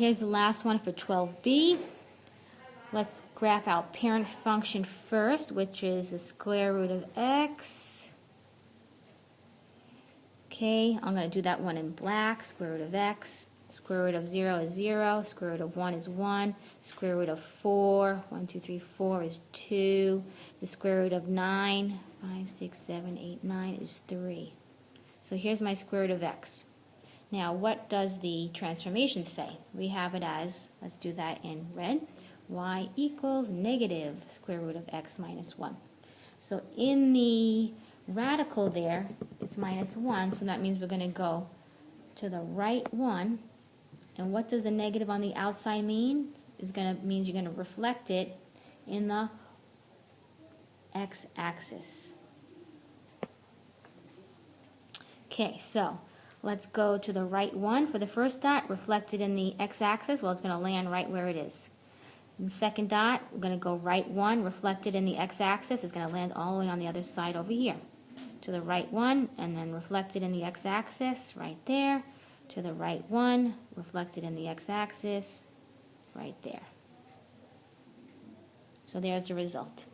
here's the last one for 12b. Let's graph out parent function first, which is the square root of x. Okay, I'm going to do that one in black. Square root of x. Square root of 0 is 0. Square root of 1 is 1. Square root of 4, 1, 2, 3, 4 is 2. The square root of 9, 5, 6, 7, 8, 9 is 3. So here's my square root of x. Now, what does the transformation say? We have it as, let's do that in red, y equals negative square root of x minus 1. So in the radical there, it's minus 1, so that means we're going to go to the right one. And what does the negative on the outside mean? Means you're going to reflect it in the x-axis. Okay, so let's go to the right one for the first dot, reflected in the x-axis. Well, it's going to land right where it is. The second dot, we're going to go right one, reflected in the x-axis. It's going to land all the way on the other side over here. To the right one, and then reflected in the x-axis, right there. To the right one, reflected in the x-axis, right there. So there's the result.